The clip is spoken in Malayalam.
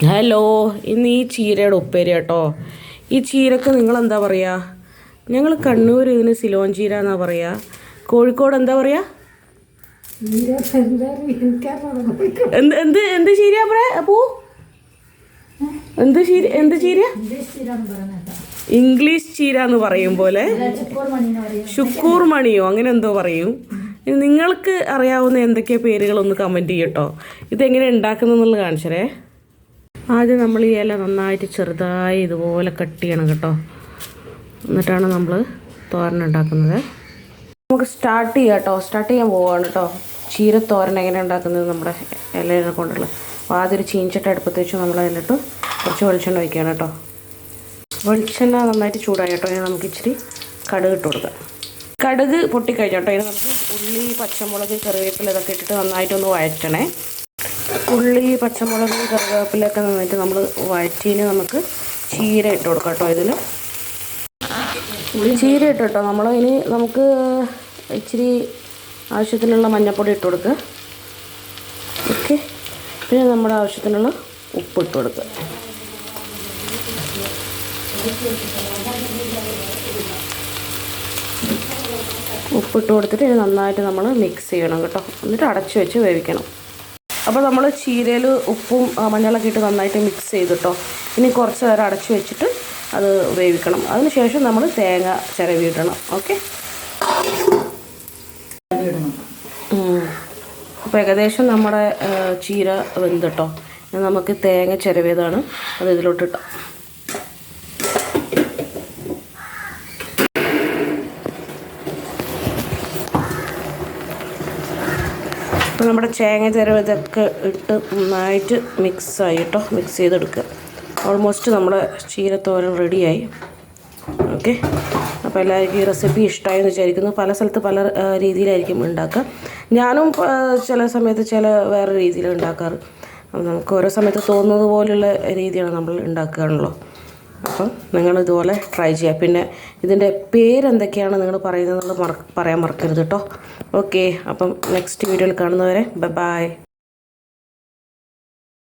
ഹലോ, ഇന്ന് ഈ ചീരയുടെ ഉപ്പേരി കേട്ടോ. ഈ ചീരക്ക് നിങ്ങളെന്താ പറയുക? ഞങ്ങൾ കണ്ണൂർ ഇതിന് സിലോൺ ചീര എന്നാണ് പറയുക. കോഴിക്കോട് എന്താ പറയുക? എന്ത് എന്ത് എന്ത് ചീരയാ പറയാ അപ്പോ? എന്ത് ചീര? ഇംഗ്ലീഷ് ചീര എന്ന് പറയും പോലെ, ശുക്കൂർ മണിയോ അങ്ങനെ എന്തോ പറയും. നിങ്ങൾക്ക് അറിയാവുന്ന എന്തൊക്കെയാ പേരുകളൊന്ന് കമൻറ്റ് ചെയ്യട്ടോ. ഇതെങ്ങനെ ഉണ്ടാക്കുന്നതെന്നുള്ളത് കാണിച്ചരേ. ആദ്യം നമ്മൾ ഈ ഇല നന്നായിട്ട് ചെറുതായി ഇതുപോലെ കട്ട് ചെയ്യണം കേട്ടോ. എന്നിട്ടാണ് നമ്മൾ തോരൻ ഉണ്ടാക്കുന്നത്. നമുക്ക് സ്റ്റാർട്ട് ചെയ്യാം കേട്ടോ. സ്റ്റാർട്ട് ചെയ്യാൻ പോവുകയാണ് കേട്ടോ. ചീരത്തോരൻ എങ്ങനെ ഉണ്ടാക്കുന്നത് നമ്മുടെ ഇലയെ കൊണ്ടുള്ളത്. അപ്പോൾ ആദ്യം ഒരു ചീഞ്ചട്ട അടുപ്പത്ത് വെച്ച് നമ്മൾ അതിലിട്ട് കുറച്ച് വെളിച്ചെണ്ണ ഒഴിക്കുകയാണ് കേട്ടോ. വെളിച്ചെണ്ണ നന്നായിട്ട് ചൂടായി കേട്ടോ. ഇനി നമുക്ക് ഇച്ചിരി കടുക് ഇട്ട് കൊടുക്കാം. കടുക് പൊട്ടിക്കഴിഞ്ഞു കേട്ടോ. ഇനി നമുക്ക് ഉള്ളി, പച്ചമുളക്, കറിവേപ്പില ഇതൊക്കെ ഇട്ടിട്ട് നന്നായിട്ടൊന്ന് വഴറ്റണേ. ഉള്ളി, പച്ചമുളക്, കറിവേപ്പിലൊക്കെ നന്നായിട്ട് നമ്മൾ വഴറ്റിന് നമുക്ക് ചീര ഇട്ട് കൊടുക്കാം കേട്ടോ. ഇതിൽ ചീര ഇട്ട് കേട്ടോ. നമ്മൾ ഇനി നമുക്ക് ഇച്ചിരി ആവശ്യത്തിനുള്ള മഞ്ഞൾപ്പൊടി ഇട്ട് കൊടുക്കുക. ഓക്കെ, പിന്നെ നമ്മുടെ ആവശ്യത്തിനുള്ള ഉപ്പ് ഇട്ട് കൊടുക്കുക. ഉപ്പിട്ട് കൊടുത്തിട്ട് ഇനി നന്നായിട്ട് നമ്മൾ മിക്സ് ചെയ്യണം കേട്ടോ. എന്നിട്ട് അടച്ച് വെച്ച് വേവിക്കണം. അപ്പോൾ നമ്മൾ ചീരയിൽ ഉപ്പും മഞ്ഞളൊക്കെ ഇട്ട് നന്നായിട്ട് മിക്സ് ചെയ്തിട്ടോ. ഇനി കുറച്ച് നേരം അടച്ച് വെച്ചിട്ട് അത് വേവിക്കണം. അതിന് ശേഷം നമ്മൾ തേങ്ങ ചിരവിയിടണം. ഓക്കെ, അപ്പോൾ ഏകദേശം നമ്മുടെ ചീര വെന്തിട്ടോ. നമുക്ക് തേങ്ങ ചിരവിയതാണ്, അത് ഇതിലോട്ടിട്ടോ. അപ്പോൾ നമ്മുടെ തേങ്ങ ചിരവിയതൊക്കെ ഇട്ട് നന്നായിട്ട് മിക്സായി കേട്ടോ. മിക്സ് ചെയ്തെടുക്കുക. ഓൾമോസ്റ്റ് നമ്മുടെ ചീരത്തോരൻ റെഡിയായി. ഓക്കെ, അപ്പോൾ എല്ലാവർക്കും ഈ റെസിപ്പി ഇഷ്ടമായി എന്ന് വിചാരിക്കുന്നു. പല സ്ഥലത്ത് പല രീതിയിലായിരിക്കും ഉണ്ടാക്കുക. ഞാനും ചില സമയത്ത് വേറെ രീതിയിൽ ഉണ്ടാക്കാറ്. നമുക്ക് ഓരോ സമയത്ത് തോന്നുന്നത് പോലുള്ള രീതിയാണ് നമ്മൾ ഉണ്ടാക്കുകയാണല്ലോ. അപ്പം നിങ്ങളിതുപോലെ ട്രൈ ചെയ്യുക. പിന്നെ ഇതിൻ്റെ പേരെന്തൊക്കെയാണ് നിങ്ങൾ പറയുന്നത് പറയാൻ മറക്കരുത് കേട്ടോ. ഓക്കെ, അപ്പം നെക്സ്റ്റ് വീഡിയോയിൽ കാണുന്നവരെ ബൈ.